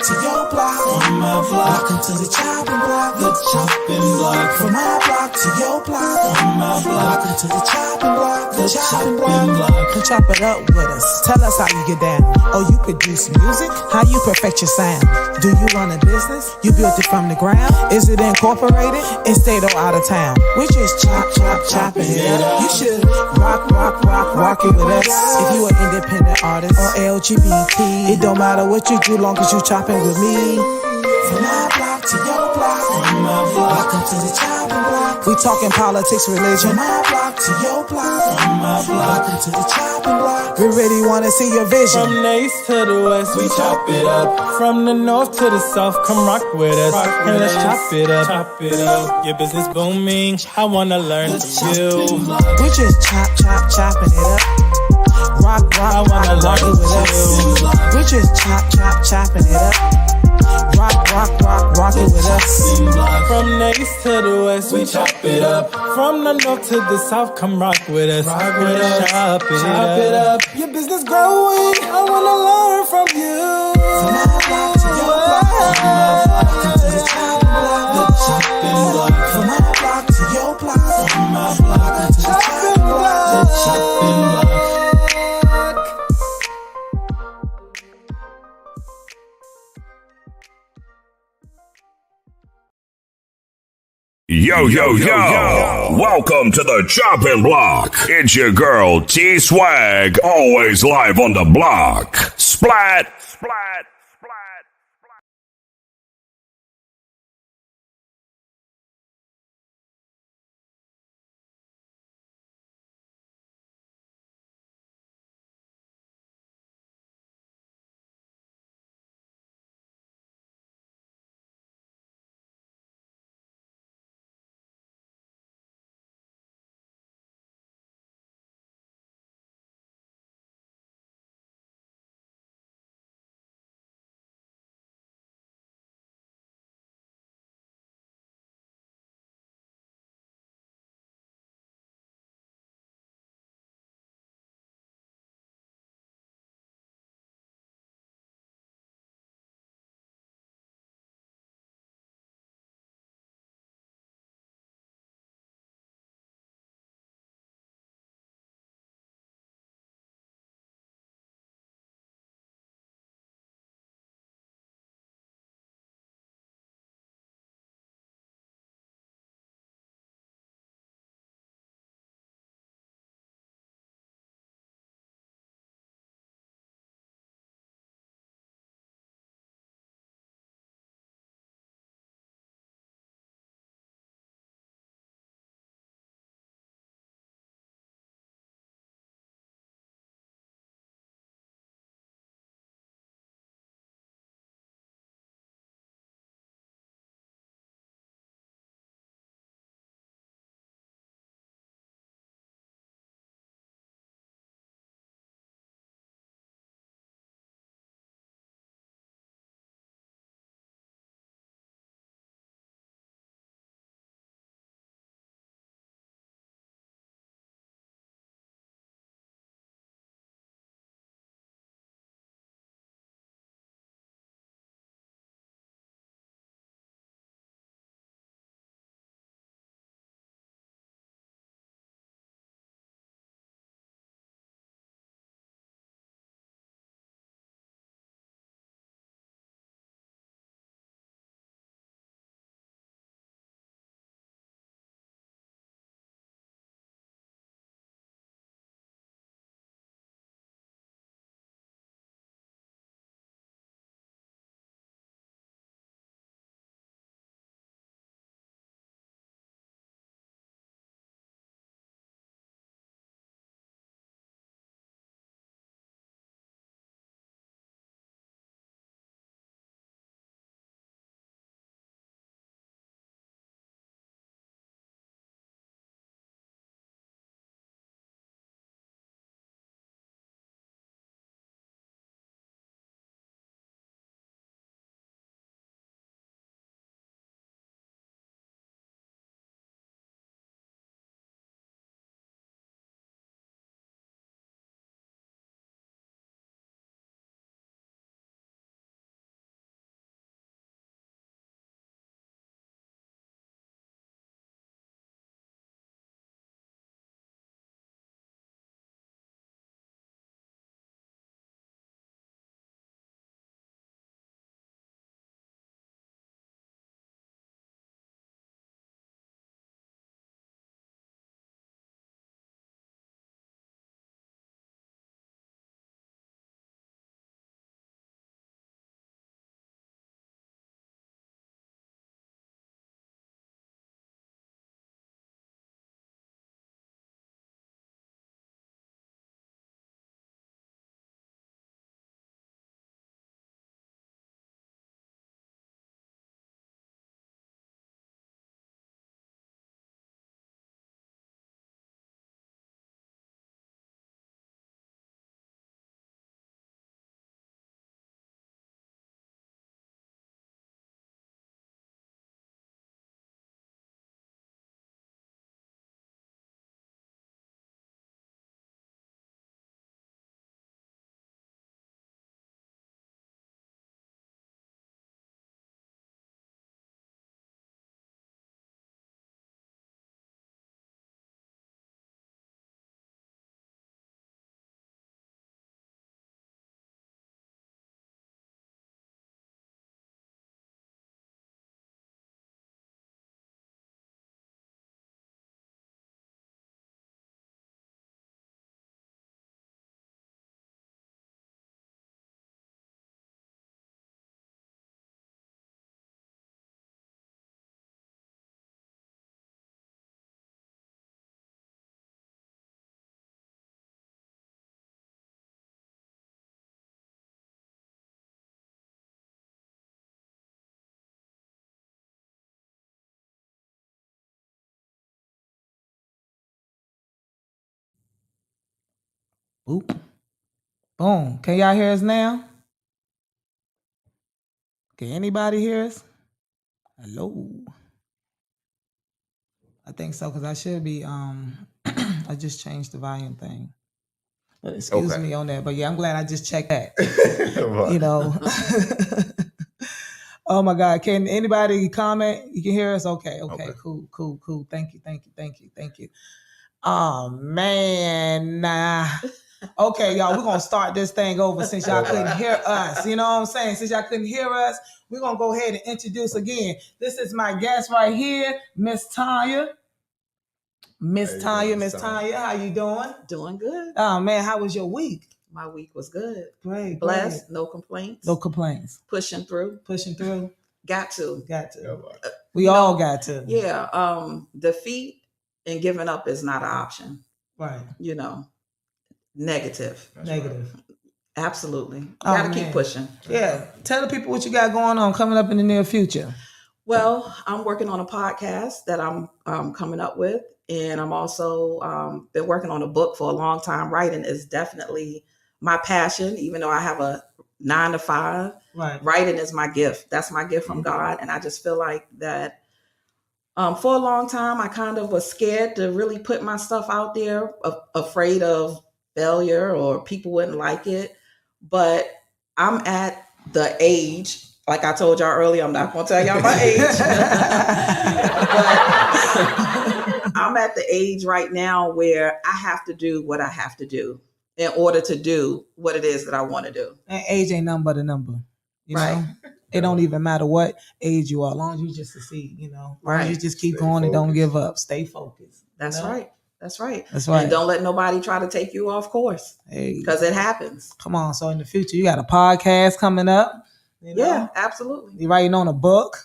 to your block. From my block to the chopping block. The chopping block. From my block to your block. From my block to the chopping block. The chopping block. Come chop it up with us. Tell us how you get down. Oh, you produce music? How you perfect your sound? Do you run a business? You built it from the ground? Is it incorporated? In state or out of town? We just chopping it up. You should rock it with us. If you an independent artist or LGBT, it don't matter what you do long as you chopping with me. From my block to your block. From my block to the chopping block. We talking politics, religion. From my block to your block. From my block to the chopping block. We really wanna see your vision. From the east to the west, we chop it up. From the north to the south, come rock with us. And let's chop it up. Chop it up. Your business booming, I wanna learn from you. We just chopping it up. Rock I wanna it learn with us. We just chopping it up. Rock it with us. From the east to the west, we chop it up. From the north to the south, come rock with us. Chop it up. Your business growing, I wanna learn from you. From my block to your block. From my block to the chopping block. The chopping block. From my block to your block. From my block to the chopping block. The chopping block. Yo, welcome to the Choppin Block. It's your girl, T-Swag, always live on the block. Splat. Oop. Boom. Can y'all hear us now? Can anybody hear us? Hello. I think so, because I should be I just changed the volume thing. But excuse me on that. But yeah, I'm glad I just checked that. You know. Oh my God. Can anybody comment? You can hear us? Okay. Cool. Thank you. Oh man. Okay, y'all, we're gonna start this thing over since y'all couldn't hear us. You know what I'm saying? Since y'all couldn't hear us, we're gonna go ahead and introduce again. This is my guest right here, Miss Tonya. Miss Tonya, how you doing? Doing good. Oh man, how was your week? My week was good. Great. Blessed. No complaints. No complaints. Pushing through. Got to. We all got to. Yeah. Defeat and giving up is not an option. Right. You know, negative. Negative. Absolutely. Gotta keep pushing. Yeah. Tell the people what you got going on coming up in the near future. Well, I'm working on a podcast that I'm coming up with. And I'm also been working on a book for a long time. Writing is definitely my passion, even though I have a 9 to 5. Right. Writing is my gift. That's my gift from God. And I just feel like that for a long time, I kind of was scared to really put my stuff out there, afraid of failure or people wouldn't like it. But I'm at the age, like I told y'all earlier, I'm not going to tell y'all my age. But I'm at the age right now where I have to do what I have to do in order to do what it is that I want to do. And age ain't nothing but a number. You know? It don't even matter what age you are, as long as you just succeed, you know. As long as you just keep going and don't give up. Stay focused. That's right. That's right. And don't let nobody try to take you off course. Because it happens. Come on. So in the future, you got a podcast coming up. You know? Yeah, absolutely. You writing on a book.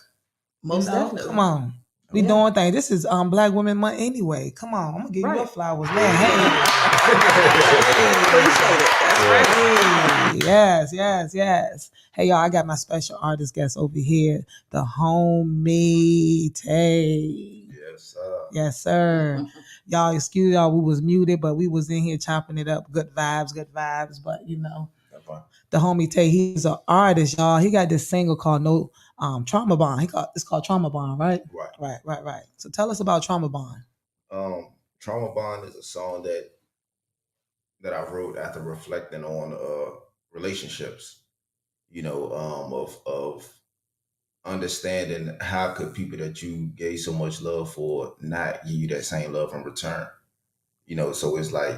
Most definitely. Come on. We doing things. This is Black Women Month anyway. Come on. I'm going to give you your flowers, man. Hey. Appreciate it. That's right. Yes. Hey, y'all, I got my special artist guest over here, ThaHomie Tae. Yes, sir. Y'all, excuse y'all, we was muted, but we was in here chopping it up. Good vibes. But, you know, ThaHomie Tae, he's an artist, y'all. He got this single called Trauma Bond. It's called Trauma Bond, right? Right. So tell us about Trauma Bond. Trauma Bond is a song that I wrote after reflecting on relationships, you know, of understanding how could people that you gave so much love for not give you that same love in return, you know. So it's like,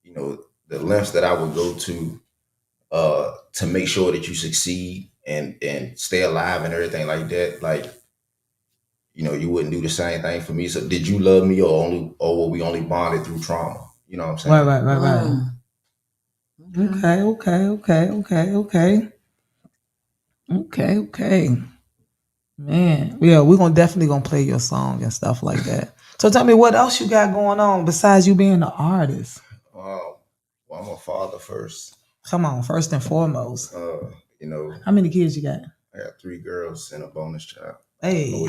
you know, the lengths that I would go to make sure that you succeed and stay alive and everything like that. Like, you know, you wouldn't do the same thing for me. So did you love me or were we only bonded through trauma? You know what I'm saying? Right. Okay. Man, yeah, we're definitely gonna play your song and stuff like that. So tell me, what else you got going on besides you being an artist? Well, I'm a father first. Come on, first and foremost. You know, how many kids you got? I got 3 girls and a bonus child. Hey.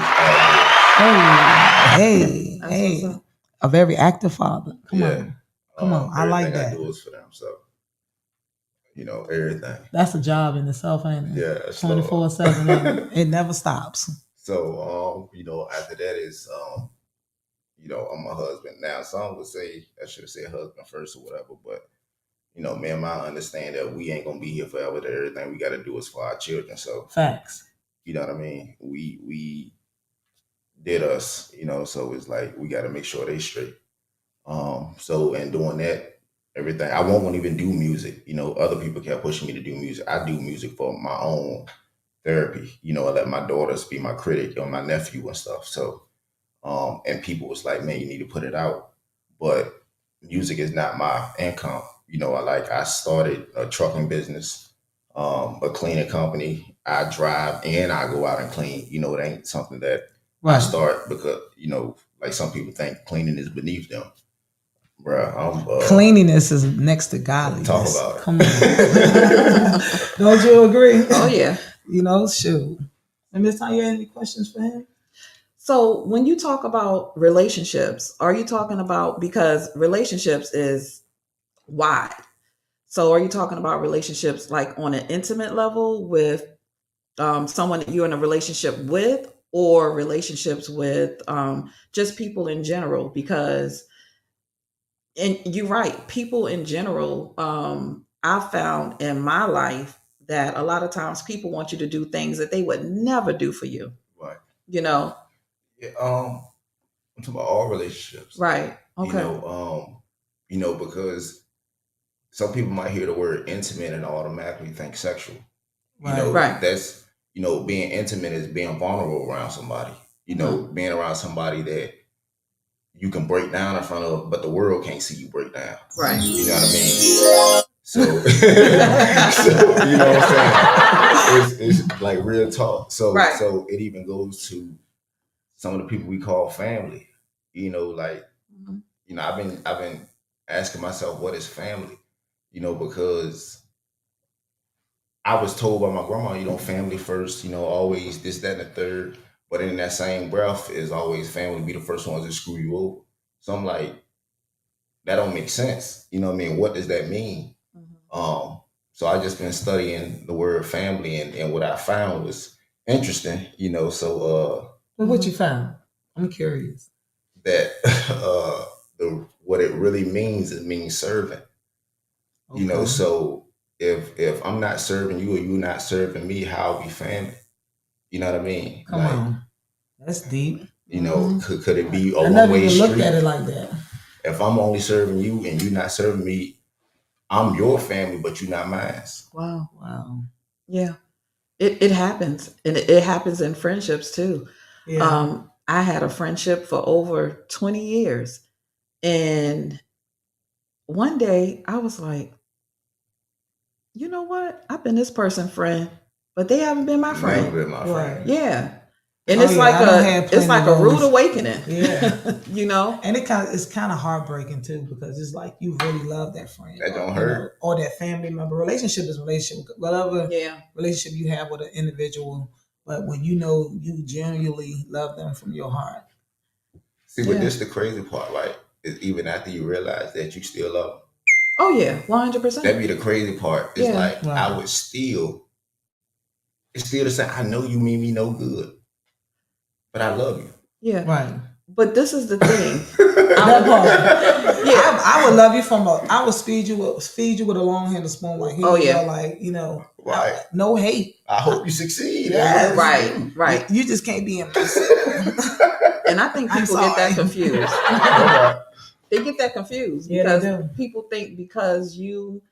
A very active father. Come on. I like that. I do is for them, so you know, everything. That's a job in itself, ain't it? Yeah, 24/7. It never stops. So, you know, after that is, you know, I'm a husband now. Some would say I should have said husband first or whatever, but you know, me and my understand that we ain't gonna be here forever. That everything we got to do is for our children. So facts. You know what I mean? We did us, you know. So it's like we got to make sure they straight. So in doing that, everything, I won't even do music. You know, other people kept pushing me to do music. I do music for my own therapy. You know, I let my daughters be my critic or my nephew and stuff. So, and people was like, man, you need to put it out. But music is not my income. You know, I started a trucking business, a cleaning company. I drive and I go out and clean. You know, it ain't something that I start because, you know, like some people think cleaning is beneath them. Bruh, cleanliness is next to godliness. Talk about it. Come on. Don't you agree? Oh, yeah. You know, shoot. And Ms. Tonya, you have any questions for him? So when you talk about relationships, are you talking about, because relationships is wide. So are you talking about relationships like on an intimate level with someone that you're in a relationship with, or relationships with just people in general? Because, and you're right, people in general, I found in my life that a lot of times people want you to do things that they would never do for you. Right. You know? Yeah, I'm talking about all relationships. Right. Okay. Because some people might hear the word intimate and automatically think sexual. Right. That's being intimate is being vulnerable around somebody. Being around somebody that you can break down in front of, but the world can't see you break down. Right. You know what I mean? So, you know what I'm saying? It's like real talk. So, Right. so it even goes to some of the people we call family. Mhm. I've been asking myself, what is family? Because I was told by my grandma, family first, always this, that, and the third. But in that same breath is always family be the first ones to screw you over. So I'm like, that don't make sense. You know what I mean? What does that mean? Mhm. So I just been studying the word family, and what I found was interesting, so Well, what you found? I'm curious. that what it really means, it means serving. Okay. So if I'm not serving you or you not serving me, how are we family? You know what I mean? Come on. That's deep. Could it be a I never one-way even street? looked at it like that. If I'm only serving you and you not serving me, I'm your family, but you're not mine. Wow. Wow. Yeah. It happens. And it happens in friendships too. Yeah. I had a friendship for over 20 years. And one day I was like, you know what? I've been this person's friend, but they haven't been my friend. Never been my friend. Yeah. And Oh, it's yeah, like I done had it's plenty like of a rude those. awakening. Yeah. And it's kind of heartbreaking too, because it's like you really love that friend. That don't hurt. Or that family member. Relationship is relationship. Whatever Yeah. relationship you have with an individual, but when you genuinely love them from your heart. See, but this the crazy part, right? Is even after you realize that you still love them. Oh yeah, 100%. That'd be the crazy part. It's Yeah. like Right. I would still. It's still the same. I know you mean me no good, but I love you. Yeah. Right. But this is the thing. That part. Yeah. I would love you I would feed you with a long handled spoon, like here Oh, you yeah. go, like Right. no hate. I hope you succeed. Yes. Right. You just can't be in my circle. And I think people get that confused. They get that confused Yeah, because they do. people think because you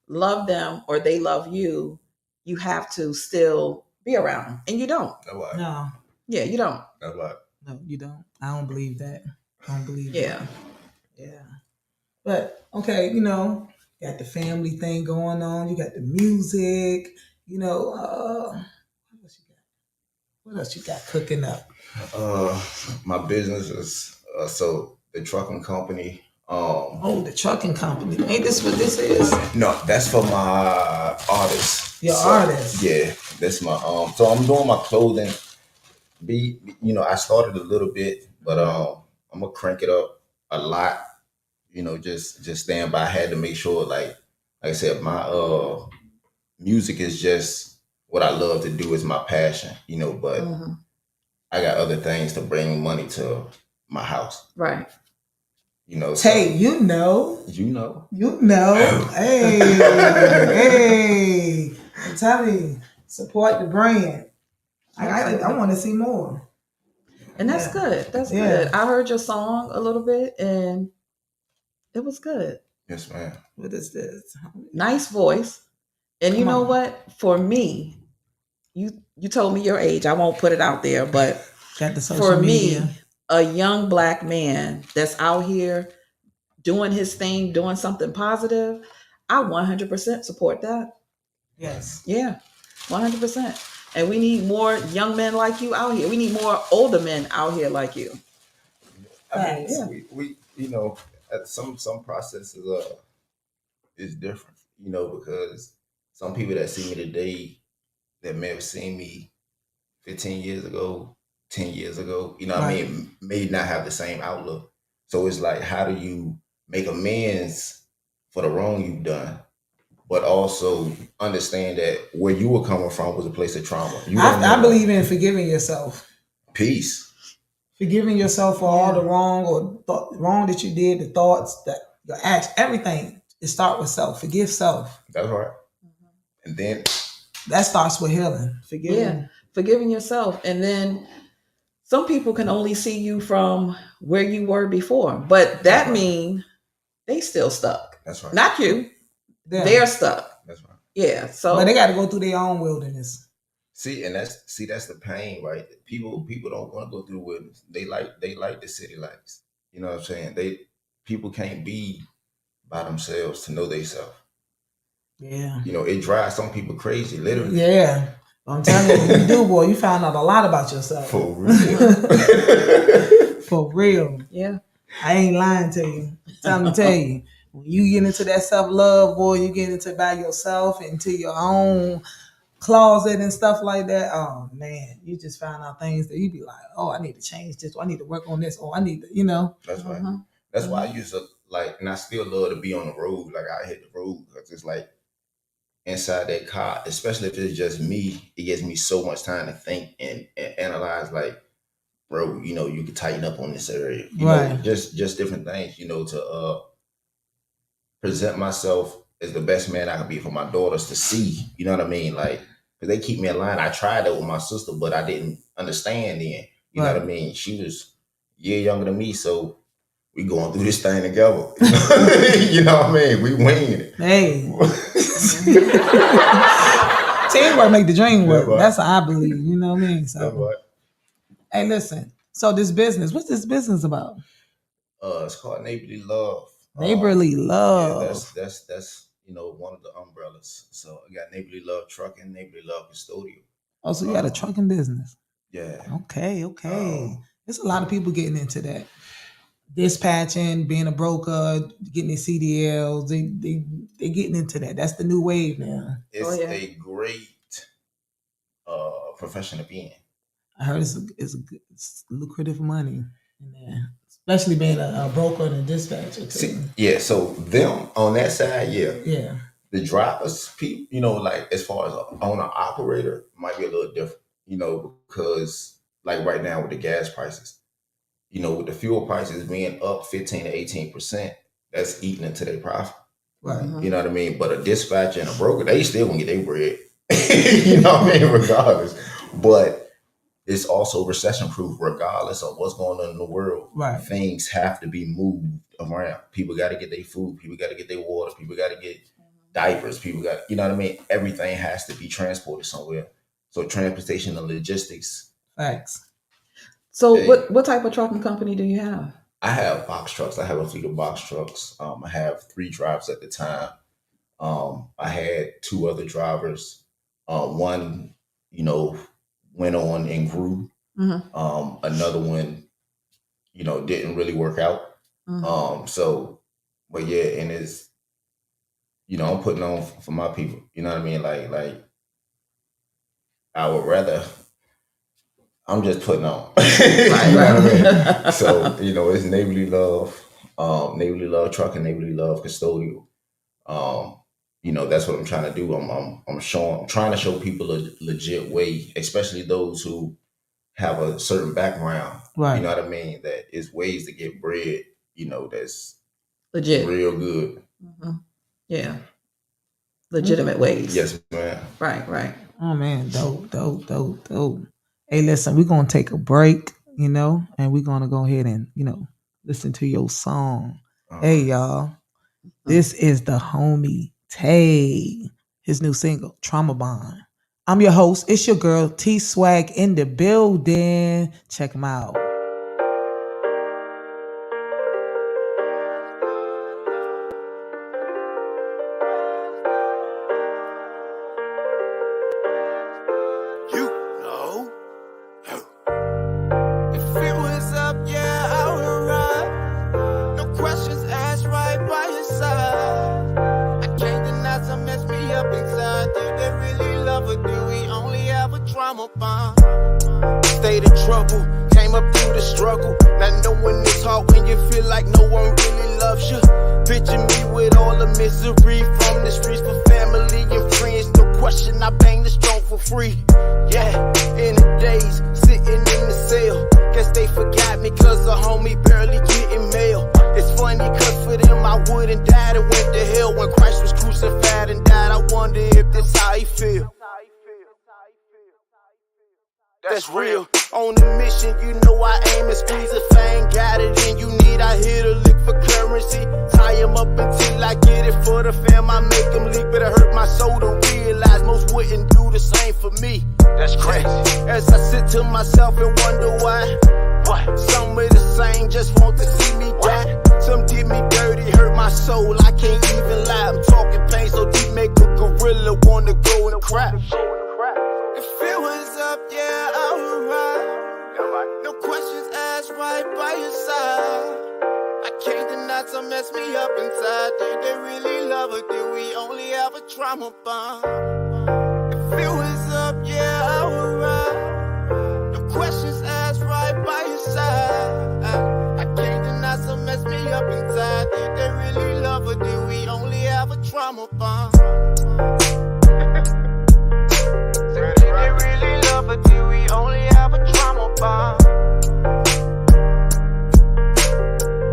love them or they love you, you have to still be around them. And you don't. No. Yeah, you don't. No, you don't. I don't believe that. I don't believe Yeah. that. Yeah. But okay, you got the family thing going on. You got the music. What else you got cooking up? My business is so the trucking company. The trucking company. Ain't this what this is? No, that's for my artists. Your artist. Yeah, that's my So I'm doing my clothing. I started a little bit, but I'm gonna crank it up a lot. Just stand by. I had to make sure, like I said, my music is just what I love to do. Is my passion. But I got other things to bring money to my house. Right. Tay, You know. Hey, hey. I'm telling you, support the brand. I want to see more. And that's good. That's good. I heard your song a little bit and it was good. Yes, ma'am. What is this? Nice voice. And you know what? For me, you told me your age. I won't put it out there, but got the social for media. me, a young Black man that's out here doing his thing, doing something positive, I 100% support that. Yes. Yeah, 100%. And we need more young men like you out here. We need more older men out here like you. I mean, we some processes is different, because some people that see me today that may have seen me 15 years ago, 10 years ago, what I mean, may not have the same outlook. So it's like, how do you make amends for the wrong you've done? but also understand that where you were coming from was a place of trauma. I believe in forgiving yourself. Peace. Forgiving yourself for all the wrong or wrong that you did, the thoughts, that your acts, everything. It starts with self. Forgive self. That's right. And then that starts with healing. Forgiving yourself. And then some people can only see you from where you were before, but that means they still stuck. That's right. Not you. They're stuck. That's right. Yeah. So but they got to go through their own wilderness. See, and that's the pain, right? People don't want to go through the wilderness. They like the city lights. You know what I'm saying? People can't be by themselves to know themselves. Yeah. You know, it drives some people crazy, literally. Yeah. I'm telling you, when you do, boy, you found out a lot about yourself. For real. For real. Yeah. I ain't lying to you. Time to tell you. When you get into that self-love, boy, you get into by yourself, into your own closet and stuff like that. Oh man, you just found out things that you be like, oh, I need to change this, or I need to work on this, or I need to, you know. That's right. That's why I used to and I still love to be on the road. Like I hit the road because it's like inside that car, especially if it's just me, it gives me so much time to think and analyze. Like, bro, you know, you can tighten up on this area. You know, just different things. You know, to present myself as the best man I can be for my daughters to see. You know what I mean? Like, because they keep me in line. I tried that with my sister, but I didn't understand then. You know what I mean? She was a year younger than me, so we going through this thing together. You know what I mean? We winging it. Hey. Teamwork make the dream work. That's how I believe. You know what I mean? So, hey, listen. So this business, what's this business about? It's called Neighborly Love. Neighborly Love. Yeah, that's you know, one of the umbrellas. So I got Neighborly Love Trucking, Neighborly Love Custodial. Oh, so you got a trucking business? Yeah. Okay. There's a lot of people getting into that. Dispatching, being a broker, getting their CDLs, they getting into that. That's the new wave now. It's a great profession to be in. I heard it's lucrative money in there, especially being a broker and a dispatcher too. Yeah, so them on that side, yeah. The drivers, people, you know, like as far as an owner operator, might be a little different, you know, because like right now with the gas prices. You know, with the fuel prices being up 15 to 18%, that's eating into their profit. Right. You know what I mean? But a dispatcher and a broker, they still gonna get their bread. You know what I mean? Regardless. But it's also recession proof, regardless of what's going on in the world. Right. Things have to be moved around. People got to get their food. People got to get their water. People got to get diapers. People got, you know what I mean? Everything has to be transported somewhere. So transportation and logistics. Facts. So what type of trucking company do you have? I have box trucks. I have a fleet of box trucks. I have 3 drivers at the time. I had 2 other drivers. One, you know, went on and grew. Mm-hmm. Another one, you know, didn't really work out. Mm-hmm. So, but yeah, and it's, you know, I'm putting on for my people. You know what I mean? Like I would rather. I'm just putting on. You know what I mean? So, you know, it's Neighborly Love Trucking, Neighborly Love Custodial. You know, that's what I'm trying to do. I'm trying to show people a legit way, especially those who have a certain background. Right. You know what I mean? That is ways to get bread, you know, that's legit. Real good. Mm-hmm. Yeah. Legitimate ways. Yes, ma'am. Right. Oh man, dope. Hey, listen, we're going to take a break, you know, and we're going to go ahead and, you know, listen to your song. Hey, y'all. This is ThaHomie Tae, his new single, Trauma Bond. I'm your host. It's your girl, T Swag, in the building. Check him out. State of trouble, came up through the struggle. Not knowing it's hard when you feel like no one really loves you. Picture me with all the misery from the streets for family. free. Yeah, in the days, sitting in the cell. Guess they forgot me cause a homie barely getting mail. It's funny cause for them I wouldn't die and went to hell when Christ was crucified and died. I wonder if that's how he feel. That's real. On a mission, you know I aim and squeeze. If I ain't got it and you need, I hit a lick for currency. Tie him up until I get it for the fam. I make him leak, but it hurt my soul to realize most wouldn't do the same for me. That's crazy. As I sit to myself and wonder why. Some of the same just want to see me die. Some did me dirty, hurt my soul. I can't even lie. I'm talking pain so deep, make a gorilla wanna go and cry. If it was up, yeah, I would ride. No questions asked, right by your side. I can't deny some mess me up inside. Did they really love her? Did we only have a trauma bond? If it was up, yeah, I would ride. No questions asked, right by your side. I can't deny some mess me up inside. Did they really love her? Did we only have a trauma bond? But do we only have a trauma bond?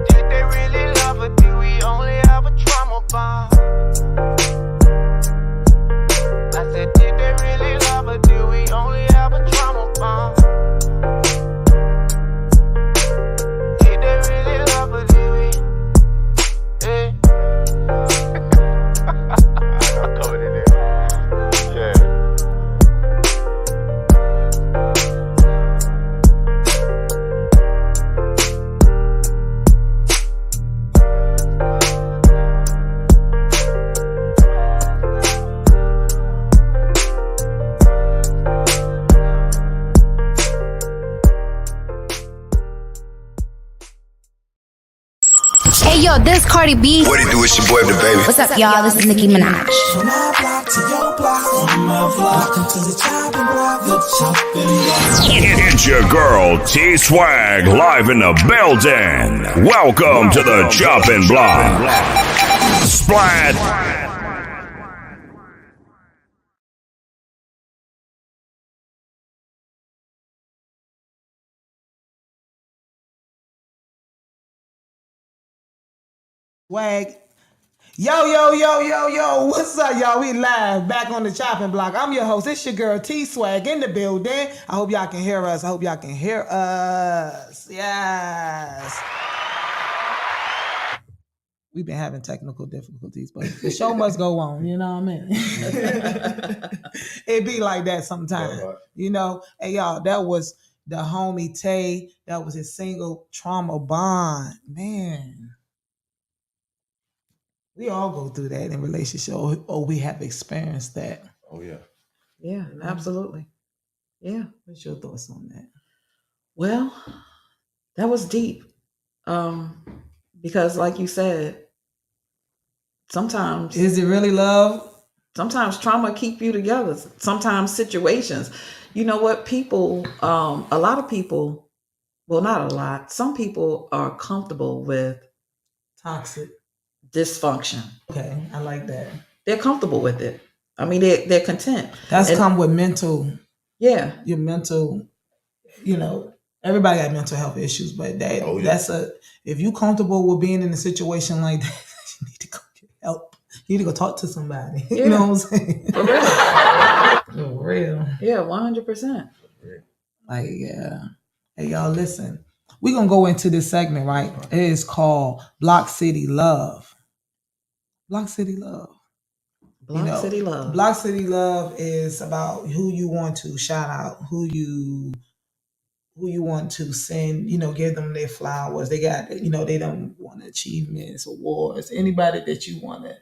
Did they really love her? Do we only have a trauma bond? I said, did they really love her? Do we only have a trauma bond? Did they really love her? Do we? Eh? I'm coming in there. Yeah. Hey yo, this Cardi B. What it do? It's your boy, the baby. What's up, y'all? This is Nicki Minaj. From my block to your block, from my block into the chopping block, the chopping block. It's your girl T Swag live in the building. Welcome to the Choppin Block. Splat. Swag. Yo, what's up, y'all? We live back on the chopping block. I'm your host. It's your girl T Swag in the building. I hope y'all can hear us. Yes. We've been having technical difficulties, but the show must go on, you know what I mean? It be like that sometimes, you know? Hey, y'all, that was ThaHomie Tae. That was his single, Trauma Bond. Man. We all go through that in relationship, or we have experienced that. Oh, yeah. Yeah, absolutely. Yeah. What's your thoughts on that? Well, that was deep. Because like you said, sometimes... Is it really love? Sometimes trauma keep you together. Sometimes situations. You know what? People, a lot of people, well, not a lot, some people are comfortable with... Toxic. Dysfunction. Okay, I like that. They're comfortable with it. I mean, they're content. That's come with mental. Yeah. Your mental, you know, everybody got mental health issues, but that's if you comfortable with being in a situation like that, you need to go get help. You need to go talk to somebody. Yeah. You know what I'm saying? For real. For real. Yeah, 100%. Like, yeah. Hey, y'all, listen. We're going to go into this segment, right? It is called Block City Love. Block City Love. City Love. Block City Love is about who you want to shout out, who you want to send, you know, give them their flowers. They got, you know, they don't want achievements, awards, anybody that you want to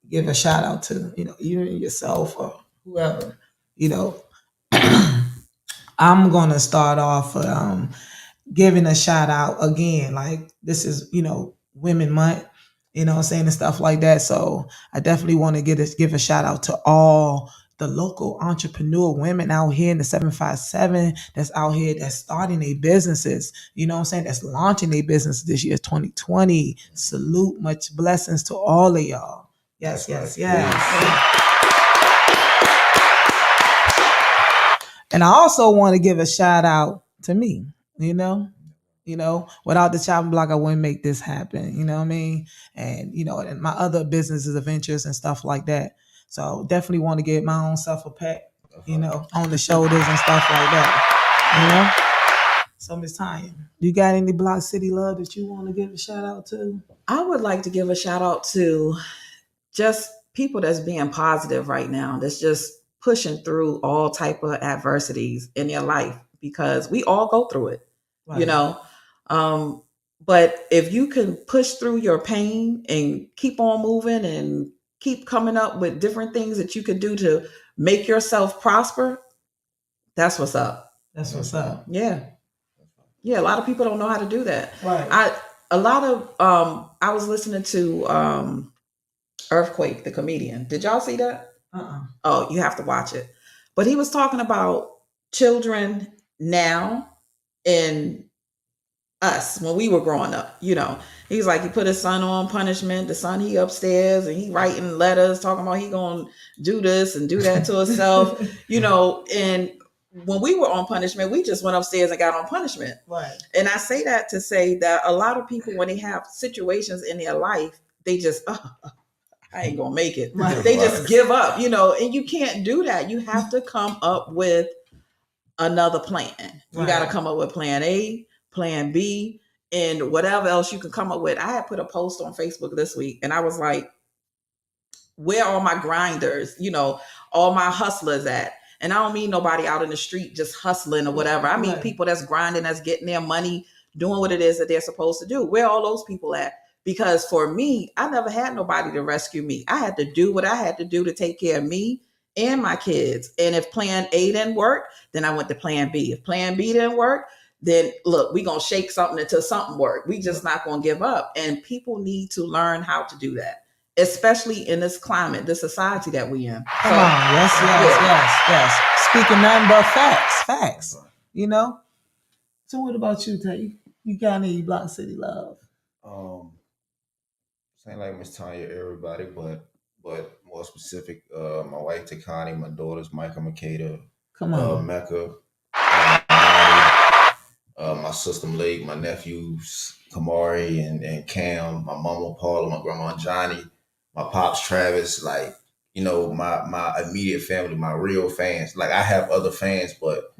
give a shout out to, you know, even yourself or whoever, you know. I'm going to start off giving a shout out again. Like, this is, you know, Women Month. You know what I'm saying, and stuff like that. So I definitely want to give a shout out to all the local entrepreneur women out here in the 757 that's out here that's starting their businesses. You know what I'm saying? That's launching their business this year, 2020. Salute, much blessings to all of y'all. Yes. And I also want to give a shout out to me, you know. Without the chopping block, I wouldn't make this happen. You know what I mean? And and my other businesses, ventures and stuff like that. So definitely want to give my own self a pat, on the shoulders and stuff like that. So Miss Tonya, you got any Block City love that you want to give a shout out to? I would like to give a shout out to just people that's being positive right now. That's just pushing through all type of adversities in their life, because we all go through it. Right. But if you can push through your pain and keep on moving and keep coming up with different things that you could do to make yourself prosper, that's what's up. That's what's up. Yeah. Yeah, a lot of people don't know how to do that. Right. I was listening to Earthquake, the comedian. Did y'all see that? Oh, you have to watch it. But he was talking about children now and us when we were growing up. He's like, he put his son on punishment. The son, he upstairs and he writing letters talking about he gonna do this and do that to himself. And when we were on punishment, we just went upstairs and got on punishment. Right. And I say that to say that a lot of people, when they have situations in their life, they just I ain't gonna make it. Right. They just give up, and you can't do that. You have to come up with another plan. You got to come up with plan A, plan B, and whatever else you can come up with. I had put a post on Facebook this week and I was like, where are my grinders? All my hustlers at? And I don't mean nobody out in the street just hustling or whatever. I mean people that's grinding, that's getting their money, doing what it is that they're supposed to do. Where are all those people at? Because for me, I never had nobody to rescue me. I had to do what I had to do to take care of me and my kids. And if plan A didn't work, then I went to plan B. If plan B didn't work, then look, we're going to shake something until something works. We just not going to give up. And people need to learn how to do that, especially in this climate, this society that we in. Come on. Yes. Speaking nothing but facts. So what about you, Tay? You got any Block City love? Same like Miss Tonya, everybody, but more specific, my wife Takani, my daughters Micah, Makeda, Mecca, my sister Lake, my nephews Kamari and Cam, my mama Paula, my grandma Johnny, my pops Travis, like my immediate family, my real fans. Like I have other fans, but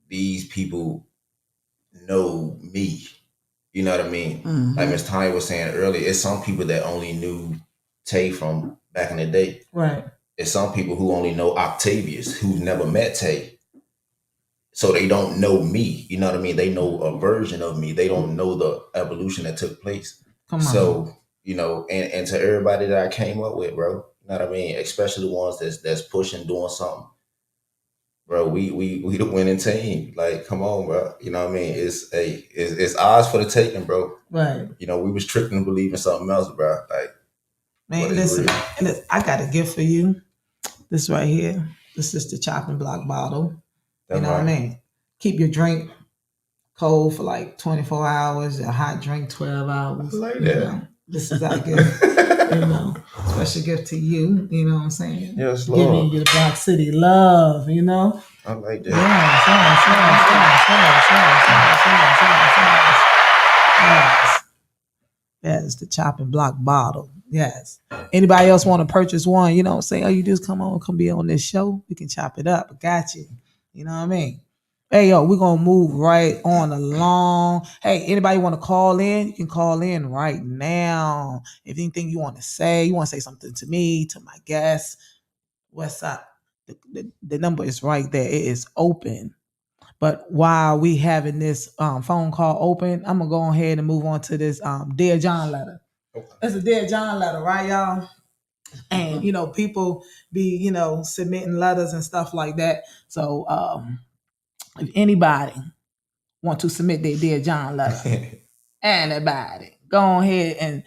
these people know me. You know what I mean? Mm-hmm. Like Miss Tonya was saying earlier, it's some people that only knew Tay from back in the day. Right. It's some people who only know Octavius, who've never met Tay. So they don't know me. You know what I mean? They know a version of me. They don't know the evolution that took place. Come on. So, and to everybody that I came up with, bro, you know what I mean? Especially the ones that's pushing, doing something. Bro, we the winning team. Like, come on, bro. You know what I mean? It's odds for the taking, bro. Right. We was tricked into believing something else, bro. Like, man, listen, I got a gift for you. This right here. This is the Choppin Block bottle. You know what I mean? Keep your drink cold for like 24 hours. A hot drink 12 hours. I like that. This is our gift. Special gift to you. You know what I'm saying? Yes, Lord. Giving you the Block City love. I like that. Yes, the Choppin Block bottle. Yes. Anybody else want to purchase one? You know what I'm saying? All you do is come be on this show. We can chop it up. I got you. You know what I mean? Hey, yo, we're going to move right on along. Hey, anybody want to call in? You can call in right now. If anything you want to say something to me, to my guests, what's up? The number is right there. It is open. But while we having this phone call open, I'm going to go ahead and move on to this Dear John letter. Okay. It's a Dear John letter, right, y'all? And, people be, submitting letters and stuff like that. So if anybody want to submit their Dear John letter, anybody, go ahead and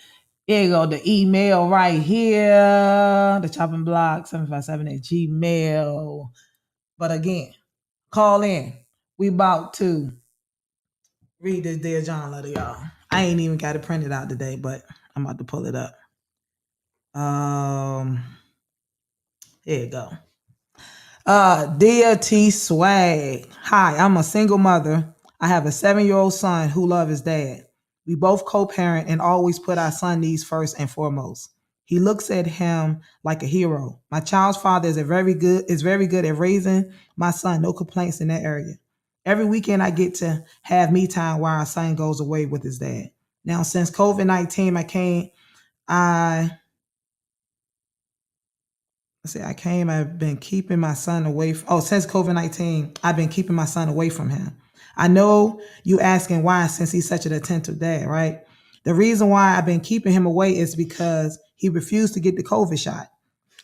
here you go, the email right here, the Choppin Block757 at Gmail. But again, call in. We about to read this Dear John letter, y'all. I ain't even got it printed out today, but I'm about to pull it up. Here you go. Dear T Swag. Hi, I'm a single mother. I have a 7-year-old son who loves his dad. We both co-parent and always put our son needs first and foremost. He looks at him like a hero. My child's father is very good at raising my son. No complaints in that area. Every weekend I get to have me time while our son goes away with his dad. Now since COVID-19, I've been keeping my son away since COVID-19, I've been keeping my son away from him. I know you asking why since he's such an attentive dad, right? The reason why I've been keeping him away is because he refused to get the COVID shot.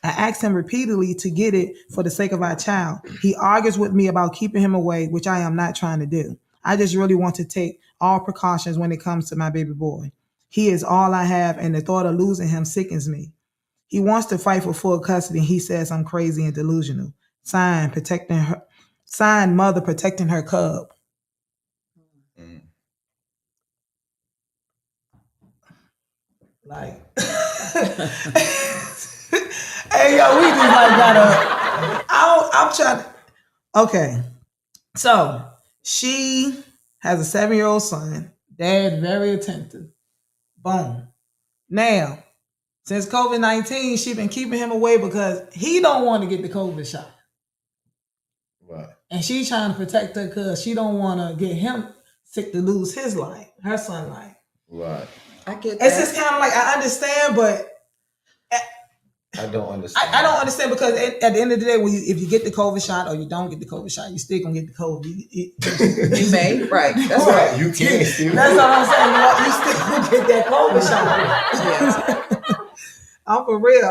I asked him repeatedly to get it for the sake of our child. He argues with me about keeping him away, which I am not trying to do. I just really want to take all precautions when it comes to my baby boy. He is all I have, and the thought of losing him sickens me. He wants to fight for full custody, and he says I'm crazy and delusional. Signed, mother protecting her cub. Like, hey yo, we just like gotta. I'm trying to. Okay, so she has a 7-year-old son. Dad very attentive. Boom. Now, since COVID-19, she been keeping him away because he don't want to get the COVID shot. Right. And she's trying to protect her because she don't want to get him sick to lose his life, her son's life. Right. I get that. It's just kind of like, I understand, but I don't understand. I don't understand because at the end of the day, if you get the COVID shot or you don't get the COVID shot, you still gonna get the COVID. You may, right? That's right. You can still. That's what I'm saying. You still gonna get that COVID shot. Yeah. I'm for real.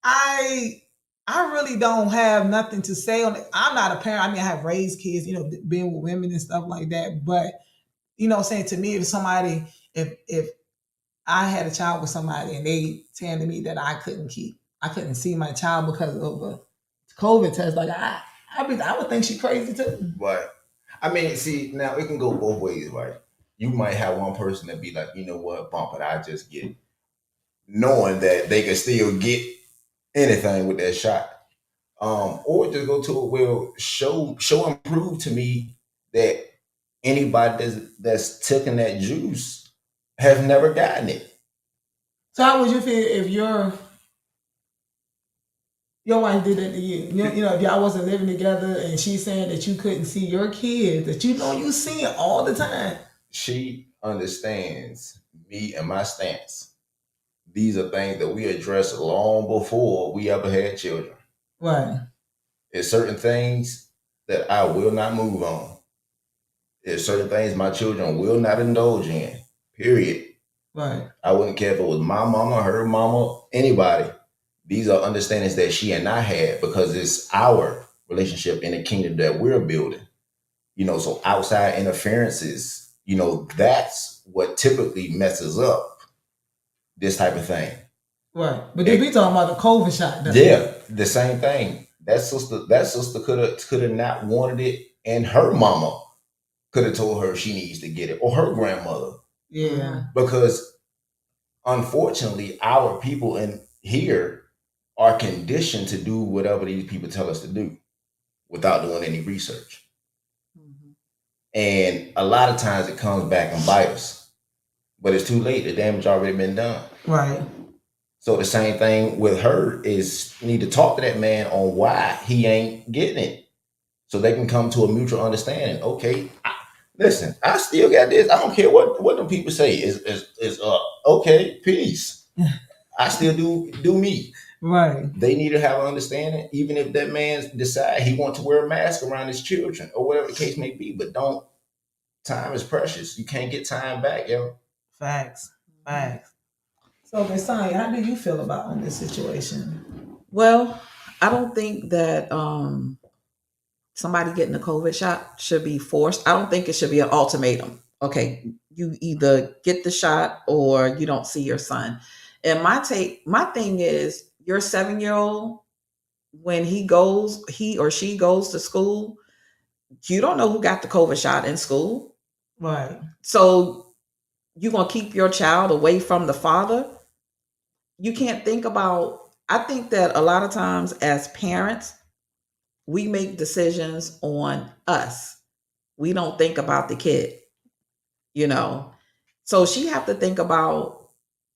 I really don't have nothing to say on it. I'm not a parent. I mean, I have raised kids, being with women and stuff like that. But saying to me, if I had a child with somebody and they telling me that I couldn't see my child because of a COVID test, like I would think she crazy too. Right. I mean, see, now it can go both ways, right? You might have one person that be like, you know what, bump it, I just get it. Knowing that they can still get anything with that shot. Or just go to it where show and prove to me that anybody that's taking that juice have never gotten it. So how would you feel if your wife did that to you? If y'all wasn't living together and she's saying that you couldn't see your kids, that you see it all the time. She understands me and my stance. These are things that we addressed long before we ever had children. Right. There's certain things that I will not move on. There's certain things my children will not indulge in, period. Right. I wouldn't care if it was my mama, her mama, anybody. These are understandings that she and I had because it's our relationship in the kingdom that we're building. So outside interferences, that's what typically messes up this type of thing. Right. But they be talking about the COVID shot. Yeah, the same thing. That sister could have not wanted it, and her mama could have told her she needs to get it, or her grandmother. Yeah. Because unfortunately, our people in here are conditioned to do whatever these people tell us to do without doing any research. Mm-hmm. And a lot of times it comes back and bites us. But it's too late. The damage already been done. Right. So the same thing with her is you need to talk to that man on why he ain't getting it. So they can come to a mutual understanding. Okay, listen, I still got this. I don't care what the people say. Is okay, peace. I still do me. Right. They need to have an understanding, even if that man decide he wants to wear a mask around his children or whatever the case may be. But time is precious. You can't get time back, yo. Facts. So, Kameisha, how do you feel about this situation? Well, I don't think that somebody getting a COVID shot should be forced. I don't think it should be an ultimatum. Okay, you either get the shot or you don't see your son. And my thing is, your 7-year-old, when he or she goes to school, you don't know who got the COVID shot in school. Right. So you're going to keep your child away from the father. You can't think about, I think that a lot of times as parents, we make decisions on us. We don't think about the kid, you know. So she have to think about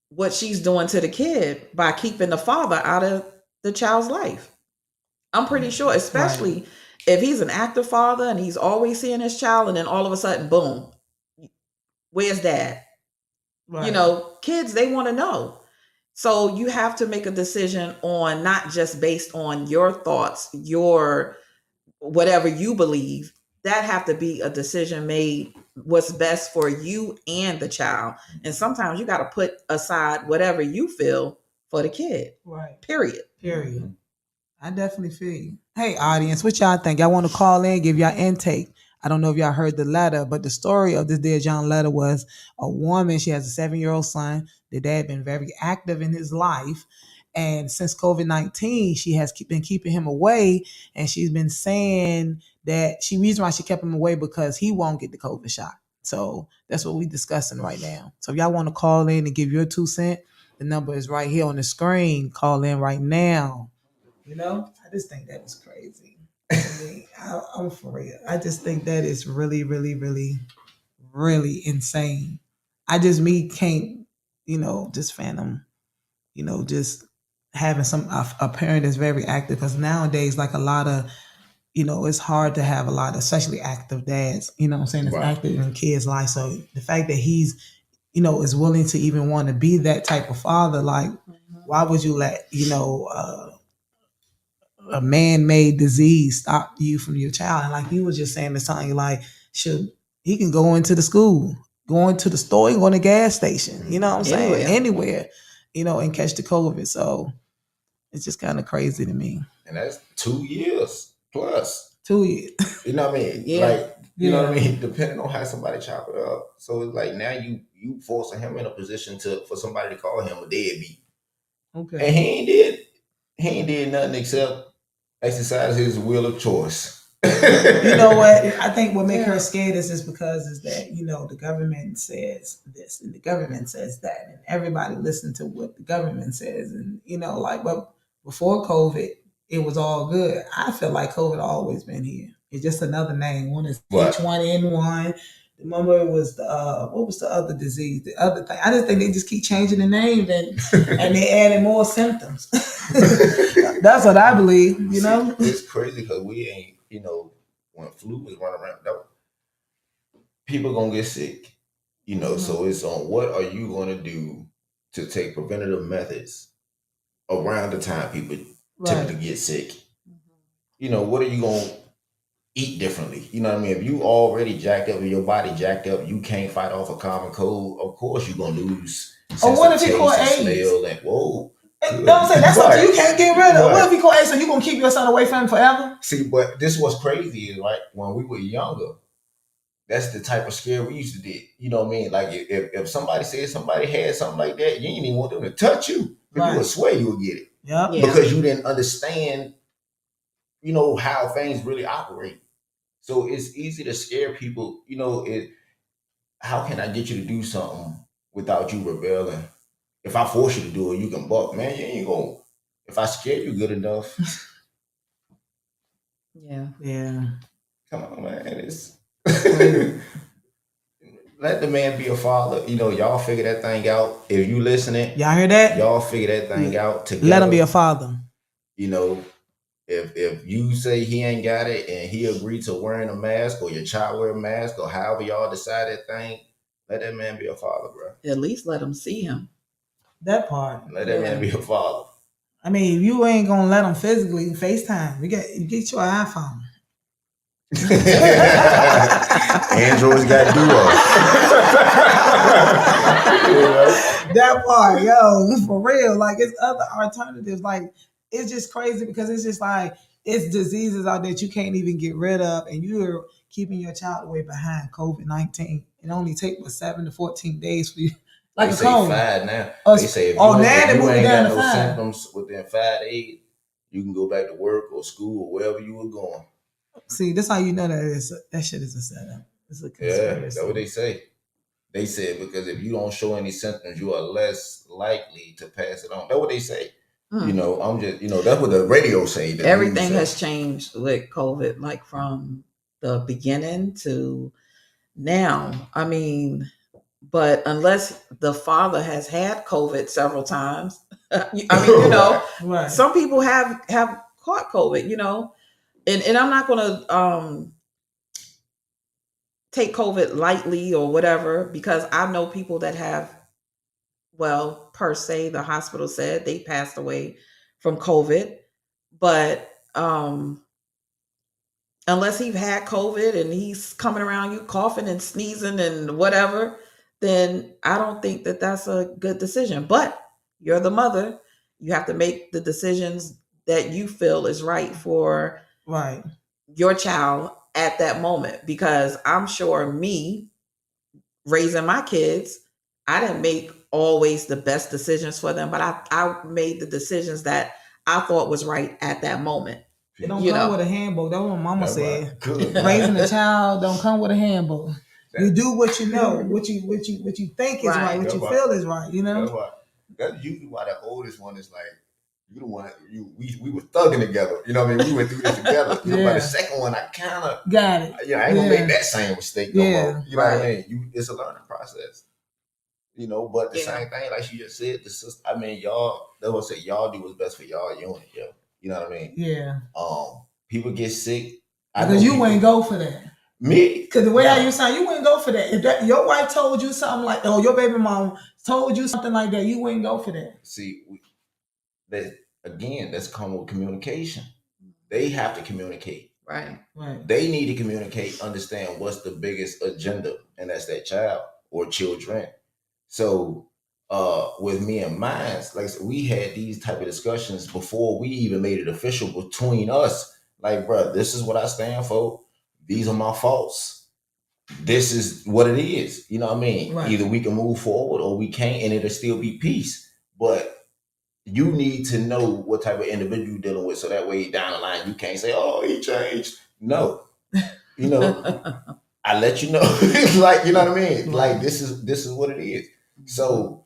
what she's doing to the kid by keeping the father out of the child's life. I'm pretty sure, especially if he's an active father and he's always seeing his child, and then all of a sudden, boom, where's dad? You know, kids, they want to know. So you have to make a decision on not just based on your thoughts, your whatever you believe. That have to be a decision made what's best for you and the child. And sometimes you got to put aside whatever you feel for the kid. Right. Period. I definitely feel you. Hey, audience, what y'all think? Y'all want to call in, give y'all intake. I don't know if y'all heard the letter, but the story of this Dear John letter was a woman. She has a 7-year-old son. The dad been very active in his life. And since COVID-19, she has been keeping him away. And she's been saying that reason why she kept him away because he won't get the COVID shot. So that's what we're discussing right now. So if y'all want to call in and give your 2 cents, the number is right here on the screen. Call in right now. You know, I just think that is crazy. I mean, I'm for real. I just think that is really, really, really, really insane. I just can't, just fathom, just having a parent that's very active, because nowadays, like a lot of, it's hard to have a lot of especially active dads, what I'm saying, that's active in kids' life. So the fact that he's, is willing to even want to be that type of father, like, why would you let, a man-made disease stop you from your child? And like you was just saying to Tonya, like, he can go into the school, go into the store, go to the gas station, you know what I'm saying? Anywhere, and catch the COVID. So it's just kind of crazy to me. And that's 2 years plus. 2 years. You know what I mean? Yeah. Like, you know what I mean? Depending on how somebody chop it up. So it's like now you forcing him in a position for somebody to call him a deadbeat. Okay. And he ain't did nothing except exercise his will of choice. You know what? I think what makes her scared is because that, the government says this and the government says that, and everybody listen to what the government says. And, but before COVID, it was all good. I feel like COVID always been here. It's just another name. One is H1N1. Remember, it was what was the other disease? The other thing. I just think they just keep changing the names and they adding more symptoms. That's what I believe. It's crazy because we ain't. When flu was running around, people gonna get sick. So it's on what are you gonna do to take preventative methods around the time people typically get sick. What are you gonna eat differently? You know what I mean? If you already jacked up, your body jacked up, you can't fight off a common cold. Of course, you're gonna lose. Or what if he caught AIDS? And, whoa. You know what I'm saying? That's something you can't get rid of. What if he caught AIDS? So you gonna keep your son away from him forever? See, but this was crazy is like when we were younger. That's the type of scare we used to do. You know what I mean? Like if somebody said somebody had something like that, you didn't even want them to touch you. But you would swear you would get it. Yeah. Because you didn't understand, how things really operate. So it's easy to scare people. How can I get you to do something without you rebelling? If I force you to do it, you can buck. Man, you ain't gonna. If I scare you good enough. Yeah. Come on, man. It's let the man be a father. Y'all figure that thing out. If you listening, y'all hear that? Y'all figure that thing out together. Let him be a father. If you say he ain't got it and he agreed to wearing a mask, or your child wear a mask, or however y'all decide that thing, let that man be a father, bro. At least let him see him. That part. Let that man be a father. I mean, if you ain't gonna let him physically FaceTime, you get you an iPhone. Androids got duo. That part, for real. Like, it's other alternatives. Like, it's just crazy because it's just like it's diseases out there that you can't even get rid of, and you're keeping your child away behind COVID-19. It only takes 7 to 14 days for you. Like they a say cold. 5 now. They say if you ain't got no symptoms within 5 days, you can go back to work or school or wherever you were going. See, that's how you know that shit is a setup. It's a conspiracy. Yeah, that's what they say. They said because if you don't show any symptoms, you are less likely to pass it on. That's what they say. You know, I'm just, you know, that's what the radio say. Everything has changed with COVID, like from the beginning to now. I mean, but unless the father has had COVID several times, I mean, you know, Right. some people have caught COVID, you know, and I'm not going to take COVID lightly or whatever, because I know people that have, well, per se, the hospital said they passed away from COVID, but unless he's had COVID and he's coming around you coughing and sneezing and whatever, then I don't think that that's a good decision. But you're the mother. You have to make the decisions that you feel is right for your child at that moment. Because I'm sure me raising my kids, I didn't make always the best decisions for them, but I made the decisions that I thought was right at that moment. It don't come with a handbook. That's what Mama said. Raising a child don't come with a handbook. You do what you know, what you think is right, what you feel is right. You know. That's usually why the oldest one is like, you the one. We were thugging together. You know what I mean? We went through this together. You know, but the second one, I kind of got it. Yeah, I ain't gonna make that same mistake no more. You know what I mean? It's a learning process. You know, but the same thing, like she just said, the sister. I mean, y'all. That's what I say. Y'all do what's best for y'all unit, yo. You know what I mean? Yeah. People get sick because you wouldn't go for that. Me? Because the way how you sound, you wouldn't go for that. If your wife told you something like, or your baby mom told you something like that, you wouldn't go for that. See, that's come with communication. They have to communicate. Right. They need to communicate, understand what's the biggest agenda, and that's that child or children. So with me and mine, like I said, we had these type of discussions before we even made it official between us. Like, bro, this is what I stand for. These are my faults. This is what it is. You know what I mean? Right. Either we can move forward or we can't, and it'll still be peace. But you need to know what type of individual you're dealing with, so that way down the line you can't say, "Oh, he changed." No, you know, I let you know. Like, you know what I mean? Like, this is what it is. So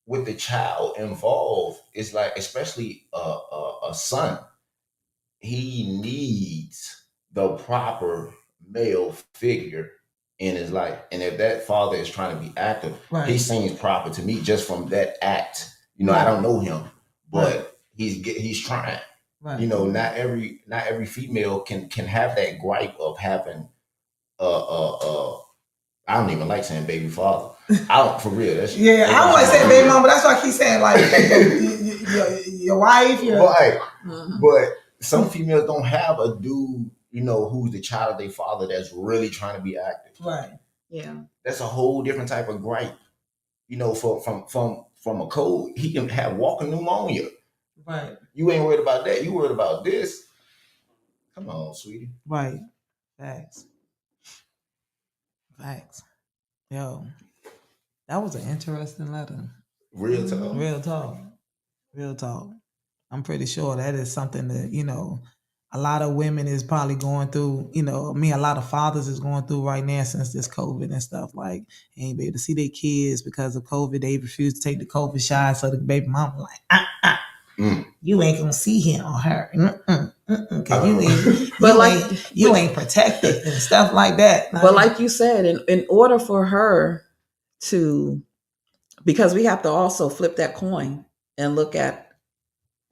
with the child involved, it's like, especially a son, he needs the proper male figure in his life. And if that father is trying to be active, he seems proper to me just from that act. You know, I don't know him, but he's trying. You know, not every female can have that gripe of having I don't even like saying baby father. I don't, for real. That's, I don't want to say baby mom, but that's why I keep saying like your wife. But some females don't have a dude, you know, who's the child of their father that's really trying to be active. Right. Yeah. That's a whole different type of gripe. You know, from a cold, he can have walking pneumonia. Right. You ain't worried about that. You worried about this. Come on, sweetie. Right. Facts. Yo, that was an interesting letter. Real talk. I'm pretty sure that is something that, you know, a lot of women is probably going through, you know, a lot of fathers is going through right now since this COVID and stuff. Like, ain't be able to see their kids because of COVID. They refuse to take the COVID shot. So the baby mama like, you ain't gonna see him or her. Cause you ain't protected and stuff like that. But like you said, in order for her to, because we have to also flip that coin and look at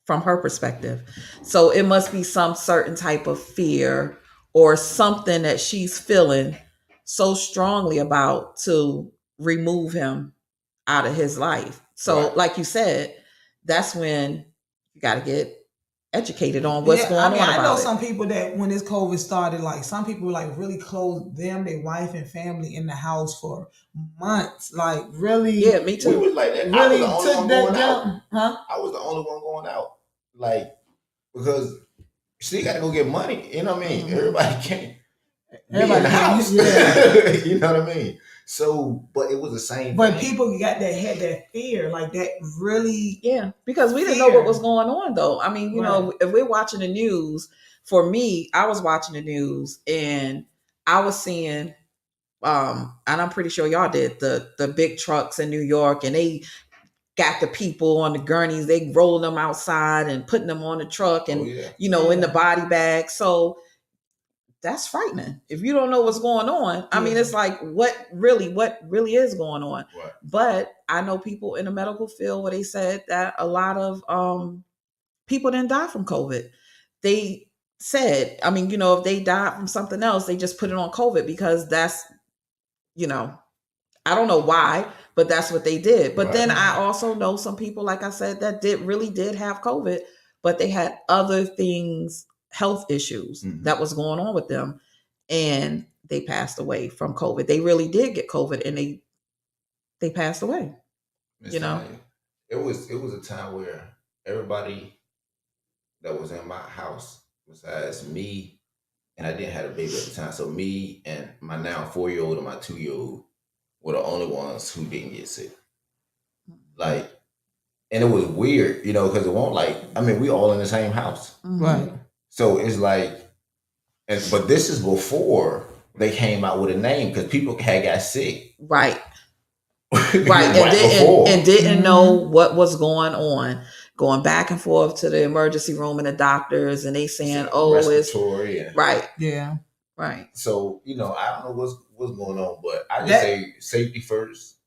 from her perspective. So it must be some certain type of fear or something that she's feeling so strongly about to remove him out of his life. So like you said, that's when you got to get educated on what's going on about it. I know some people that when this COVID started, like some people like really closed their wife and family in the house for months. Like really. Yeah, me too. We was like that. Really I was the only one going out. Huh? I was the only one going out. Like, because she got to go get money. You know what I mean? Everybody can't be in the house. You know what I mean? So, but it was the same But thing. people had that fear, like that really. Yeah, because we didn't know what was going on, though. I mean, you know, if we're watching the news, for me, I was watching the news and I was seeing, and I'm pretty sure y'all did, the big trucks in New York, and they got the people on the gurneys, they rolling them outside and putting them on the truck and, in the body bag. So that's frightening. If you don't know what's going on, I mean, it's like, what really is going on? Right. But I know people in the medical field where they said that a lot of people didn't die from COVID. They said, I mean, if they died from something else, they just put it on COVID because that's, I don't know why, but that's what they did. But then I also know some people, like I said, that really did have COVID, but they had other things, health issues that was going on with them, and they passed away from COVID. They really did get COVID, and they passed away. Tonya, it was a time where everybody that was in my house, besides me, and I didn't have a baby at the time, so me and my now 4-year-old and my 2-year-old were the only ones who didn't get sick. Like, and it was weird, because it won't we all in the same house. Right. So it's like, but this is before they came out with a name because people had got sick. Right. Right. And didn't know what was going on. Going back and forth to the emergency room and the doctors, and they saying, it's right. Yeah. Right. So, I don't know what's going on, but I just say safety first.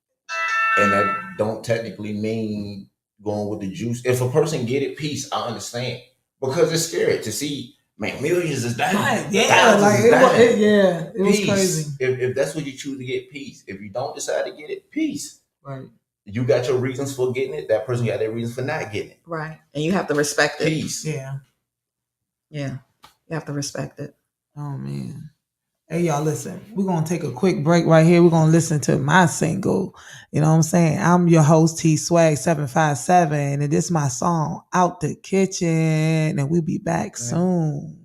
And that don't technically mean going with the juice. If a person get it, peace, I understand. Because it's scary to see, man, millions is dying. It was crazy. If that's what you choose to get, peace. If you don't decide to get it, peace. Right. You got your reasons for getting it. That person got their reasons for not getting it. Right. And you have to respect it. Peace. Yeah. Yeah. You have to respect it. Oh, man. Hey, y'all, listen. We're going to take a quick break right here. We're going to listen to my single. You know what I'm saying? I'm your host, TSwag757, and this is my song, Out the Kitchen, and we'll be back soon.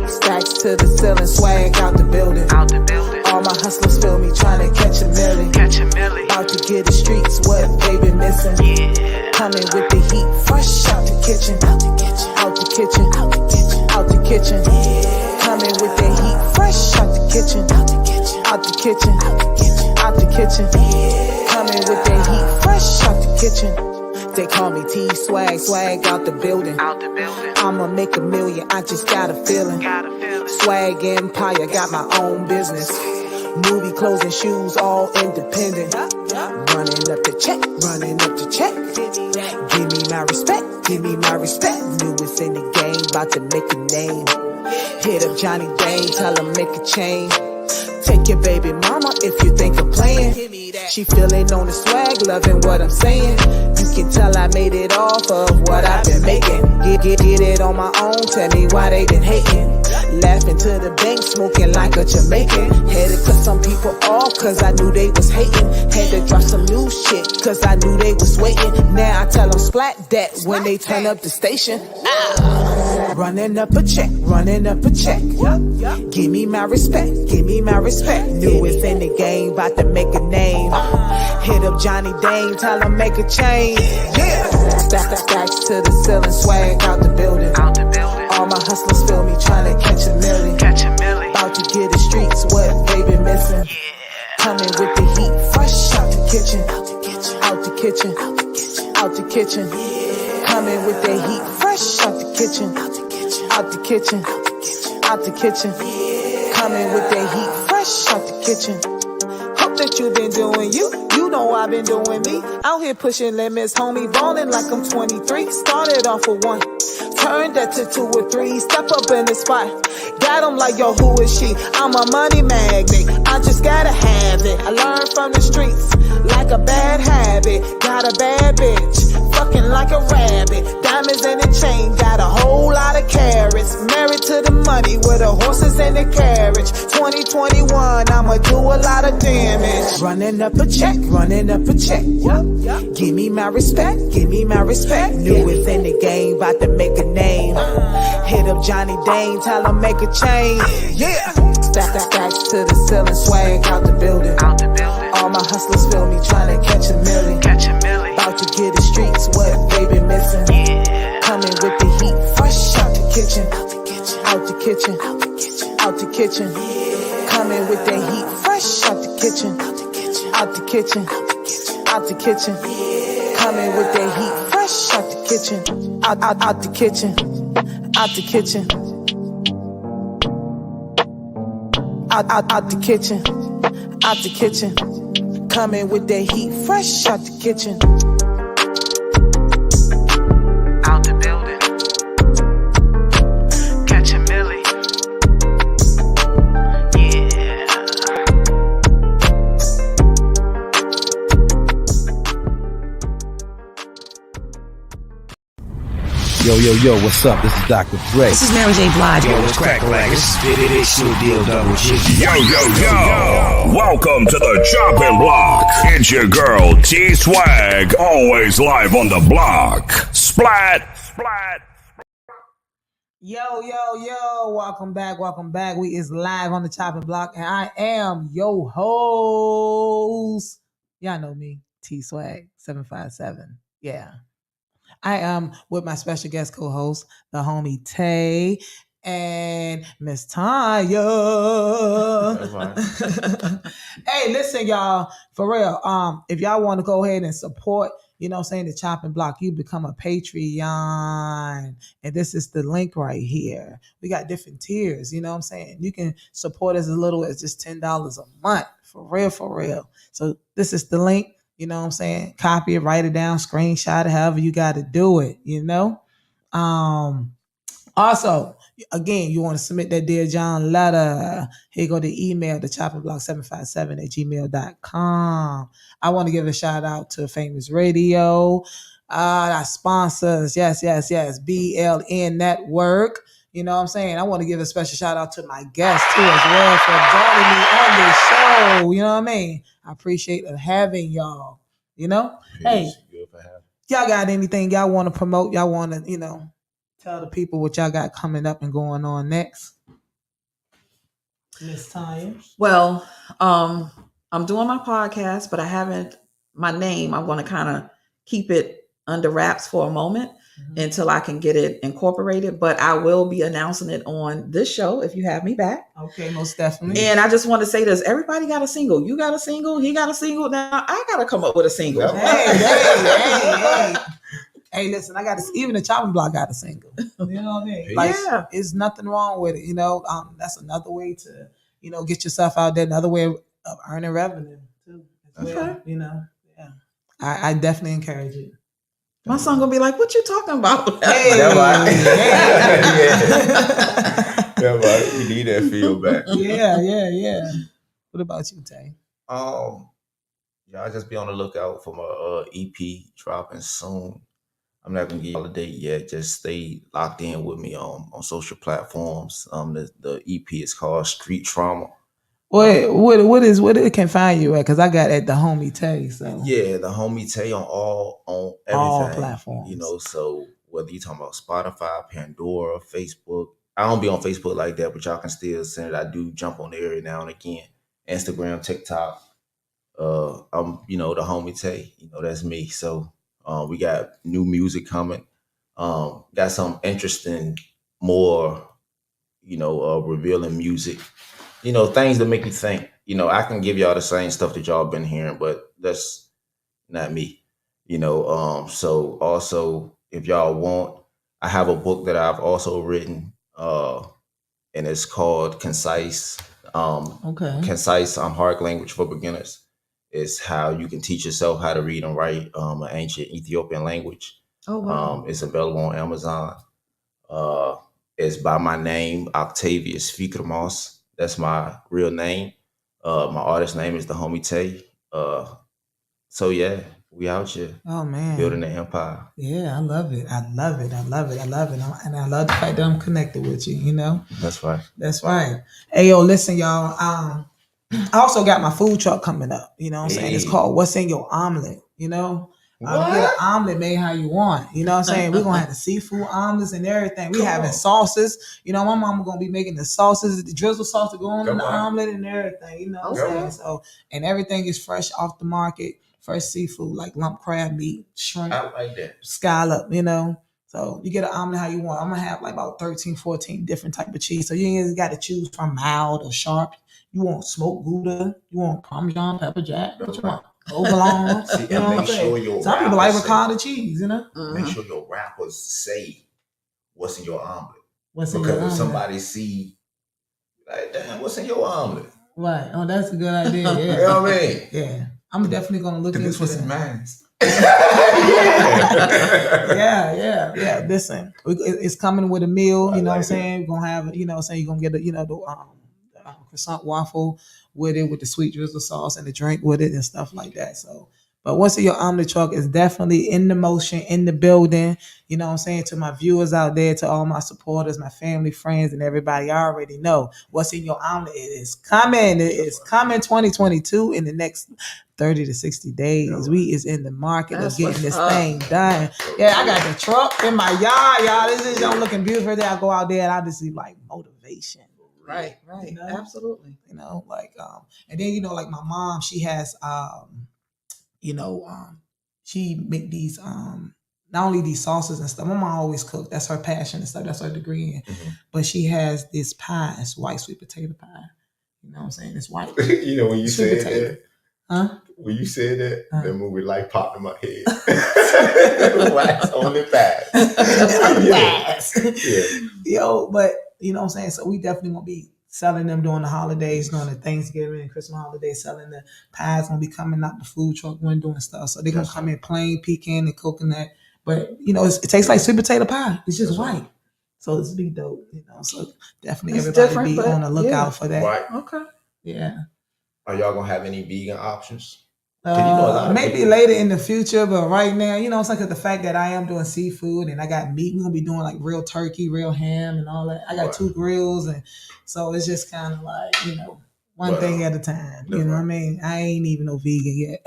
Stacks to the ceiling, swag out the building. All my hustlers feel me trying to catch a million. About to get the streets, what they been missing. Coming with the heat, fresh out the kitchen. Out the kitchen. Coming with the heat, fresh out the kitchen. Out the kitchen. Coming with the heat, fresh out the kitchen. They call me T-Swag, swag out the building. I'ma make $1 million, I just got a feeling. Swag empire, got my own business. Movie clothes and shoes, all independent. Running up the check. Give me my respect. Newest in the game, about to make a name. Hit up Johnny Dane, tell him make a change. Take your baby mama if you think I'm playing. She feeling on the swag, loving what I'm saying. You can tell I made it off of what I've been making. Get it on my own, tell me why they been hating. Laughing to the bank, smoking like a Jamaican. Had to cut some people off, cause I knew they was hating. Had to drop some new shit, cause I knew they was waiting. Now I tell them splat that when they turn up the station. Running up a check. Give me my respect. Newest in the game, about to make a name. Hit up Johnny Dane, tell him make a change. Yeah. Stacks to the ceiling, swag out the building. All my hustlers feel me trying to catch a million. About to get the streets, what they been missing. Coming with the heat, fresh out the kitchen. Coming with the heat, fresh out the kitchen. Coming with the heat, fresh out the kitchen. Hope that you been doing you know I've been doing me. Out here pushing limits, homie, ballin' like I'm 23. Started off with 1, turned that to 2 or 3. Step up in the spot, got them like, yo, who is she? I'm a money magnet, I just gotta have it. I learned from the streets, like a bad habit. Got a bad bitch, fucking like a rabbit. Diamonds in the chain, got a whole lot of carrots. Married to the money with the horses and the carriage. 2021, I'ma do a lot of damage. Running up a check. Give me my respect. Newest in the game, about to make a name. Hit up Johnny Dane, tell him make a change. Yeah. Stacks to the ceiling, swag out the building. All my hustlers feel me trying to catch a million. About to get the streets, what they been missing. Coming kitchen, out the kitchen, out the kitchen. Coming with that heat fresh out the kitchen, out the kitchen, out the kitchen. Coming with that heat fresh out the kitchen, out the kitchen, out the kitchen. Out the kitchen, out the kitchen. Coming with that heat fresh out the kitchen. Out the building. Catch a Millie. Yeah. Yo, what's up? This is Dr. Dre. This is Mary J. Blige. Yo, what's crack, like? This is deal double G. Yo. Welcome to the Choppin Block. It's your girl, T-Swag, always live on the block. Splat. Yo. Welcome back. We is live on the Choppin Block, and I am your host. Y'all know me, T-Swag 757. Yeah. I am with my special guest co-host, ThaHomie Tae, and Miss Tonya. Hey, listen, y'all, for real. If y'all want to go ahead and support, the Choppin Block, you become a Patreon. And this is the link right here. We got different tiers, you can support us as little as just $10 a month. For real. So this is the link. Copy it, write it down, screenshot it, however you got to do it, Also, again, you want to submit that Dear John letter. Here go the email, the choppinblock757@gmail.com. I want to give a shout out to Famous Radio, our sponsors. Yes. BLN Network. I want to give a special shout out to my guests too as well for joining me on this show. I appreciate having y'all. Hey, y'all got anything y'all want to promote? Y'all want to, tell the people what y'all got coming up and going on next? Miss Tonya. Well, I'm doing my podcast, but I haven't my name. I want to kind of keep it under wraps for a moment until I can get it incorporated. But I will be announcing it on this show if you have me back. Okay, most definitely. And I just want to say this: everybody got a single. You got a single. He got a single. Now I got to come up with a single. Hey. Hey, listen, I got this. Even the Choppin Block got a single. You know what I mean? Like, there's nothing wrong with it. That's another way to, get yourself out there. Another way of earning revenue too. Okay. I definitely encourage it. My son gonna be like, "What you talking about?" Hey. We need that feedback. Yeah. What about you, Tay? Y'all just be on the lookout for my EP dropping soon. I'm not gonna give y'all a date yet. Just stay locked in with me on social platforms. The EP is called Street Trauma. What it can find you at? Because I got at ThaHomie Tae. So yeah, ThaHomie Tae on everything. All platforms. So whether you talking about Spotify, Pandora, Facebook. I don't be on Facebook like that, but y'all can still send it. I do jump on there every now and again. Instagram, TikTok. I'm ThaHomie Tae. That's me. So we got new music coming. Got some interesting, more revealing music. Things that make you think. I can give y'all the same stuff that y'all been hearing, but that's not me. So also if y'all want, I have a book that I've also written, and it's called Concise. Concise, hard language for beginners. It's how you can teach yourself how to read and write an ancient Ethiopian language. Oh wow. It's available on Amazon. It's by my name, Octavius Fikramos. That's my real name. My artist name is ThaHomie Tae. So yeah, we out here. Oh man, building an empire. Yeah, I love it. And I love the fact that I'm connected with you. That's right. Hey yo, listen, y'all. I also got my food truck coming up. You know what I'm saying? It's called What's in Your Omelet. Get an omelet made how you want. You know what I'm saying? We're gonna have the seafood omelets and everything. We having sauces. My mama gonna be making the sauces, the drizzle sauce to go on the omelet and everything. You know what I'm saying? So, and everything is fresh off the market. Fresh seafood like lump crab meat, shrimp. I like that. Scallop, So you get an omelet how you want. I'm going to have like about 13, 14 different type of cheese. So you ain't got to choose from mild or sharp. You want smoked Gouda. You want Parmesan, pepper jack. What you want? Provolone. See, you know what I'm saying? Some people like ricotta cheese, you know? Make sure your rappers say what's in your omelet. What's in because your if omelet? somebody see, like, damn, what's in your omelet? Right. Oh, that's a good idea. Yeah. You know what I mean? Yeah. I'm definitely going to look into this was that. mine. Yeah. Listen, it's coming with a meal. You know what I'm saying? We're going to have, you know what I'm saying? You're going to get, the croissant waffle with it, with the sweet drizzle sauce and the drink with it and stuff like that. So, but what's in your omelet truck is definitely in the motion, in the building. You know what I'm saying? To my viewers out there, to all my supporters, my family, friends, and everybody, I already know what's in your omelet. It is coming. It is coming 2022 in the next 30 to 60 days. We is in the market of getting this thing done. Yeah, I got the truck in my yard, y'all. This is looking beautiful. Then I go out there and I just see like motivation. Right. You know? Absolutely. You know, like, and then, you know, like my mom, she has, she make these, not only these sauces and stuff. My mom always cook. That's her passion and stuff. That's her degree in. Mm-hmm. But she has this pie. It's white sweet potato pie. You know what I'm saying? It's white. You know, when you said that, when you said that, that movie like popped in my head. Wax on the pass. Yeah. Yo, but you know what I'm saying? So we definitely won't be selling them during the holidays, during the Thanksgiving and Christmas holidays, selling the pies. Gonna be coming out the food truck window and stuff. So they're gonna come in plain pecan and coconut. But you know, it tastes like sweet potato pie. It's just white. So it's be dope, you know. So definitely it's everybody be on the lookout for that. Right. Okay. Yeah. Are y'all gonna have any vegan options? Maybe later in the future, but right now, you know, it's like the fact that I am doing seafood and I got meat. We're gonna be doing like real turkey, real ham, and all that. I got 2 grills, and so it's just kind of like, you know, one thing at a time. You know what I mean? I ain't even no vegan yet.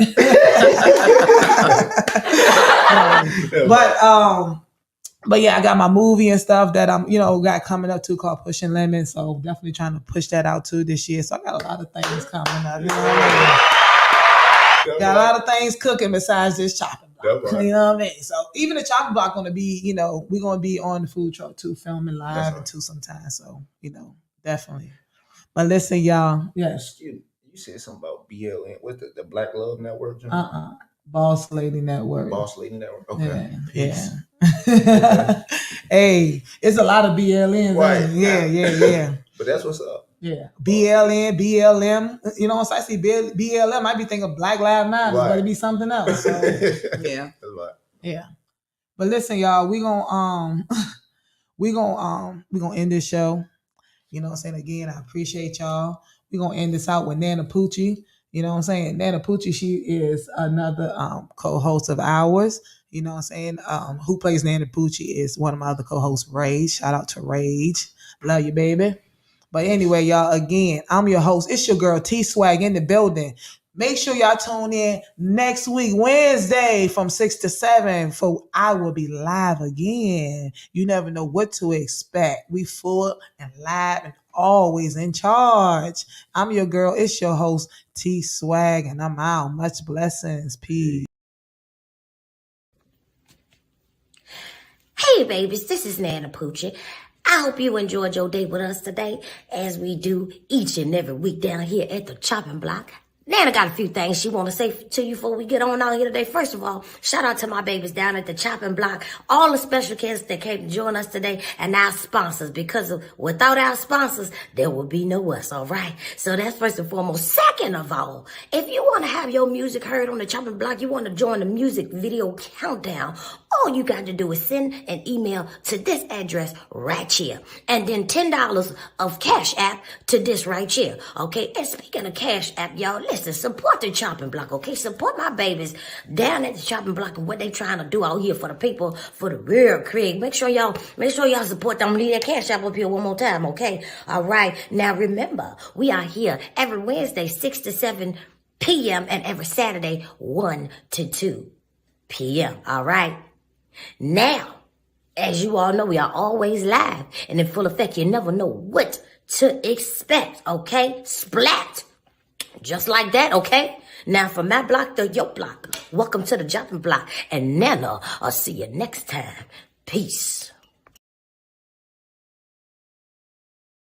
But yeah, I got my movie and stuff that I'm, you know, got coming up too called Pushing Lemons. So definitely trying to push that out too this year. So I got a lot of things coming up. You know what I mean? Got a lot of things cooking besides this chopping block. You know what I mean? So even the chopping block gonna be, you know, we're gonna be on the food truck too, filming live and too sometimes. So, you know, definitely. But listen, y'all. Yes. You said something about BLN. What's the Black Love Network? Boss Lady Network. Boss Lady Network. Okay. Yeah. Hey, it's a lot of BLNs. Right. Yeah. But that's what's up. Yeah, BLN, BLM. You know, once I see BLM, I be thinking Black Lives Matter. It's gonna be something else. So. Yeah. Yeah. But listen, y'all, we gonna end this show. You know what I'm saying? Again, I appreciate y'all. We're gonna end this out with Nana Poochie. You know what I'm saying? Nana Poochie, she is another co-host of ours. You know what I'm saying? Who plays Nana Poochie is one of my other co-hosts, Rage. Shout out to Rage. Love you, baby. But anyway, y'all, again, I'm your host. It's your girl, T-Swag, in the building. Make sure y'all tune in next week, Wednesday, from 6 to 7, for I will be live again. You never know what to expect. We full and live and always in charge. I'm your girl. It's your host, T-Swag, and I'm out. Much blessings. Peace. Hey, babies, this is Nana Poochie. I hope you enjoyed your day with us today, as we do each and every week down here at the Choppin Block. Nana got a few things she want to say to you before we get on out here today. First of all, shout out to my babies down at the Choppin Block, all the special guests that came to join us today, and our sponsors, because without our sponsors, there would be no us, all right? So that's first and foremost. Second of all, if you want to have your music heard on the Choppin Block, you want to join the music video countdown, all you got to do is send an email to this address right here, and then $10 of Cash App to this right here, okay? And speaking of Cash App, y'all, listen, support the Choppin Block, okay? Support my babies down at the Choppin Block and what they trying to do out here for the people, for the real Craig. Make sure y'all support them. Leave that Cash App up here one more time, okay? All right. Now remember, we are here every Wednesday, 6 to 7 p.m. and every Saturday, 1 to 2 p.m. All right. Now, as you all know, we are always live and in full effect. You never know what to expect, okay? Splat. Just like that, okay? Now, from my block to your block, welcome to the Choppin Block. And Nana, I'll see you next time. Peace.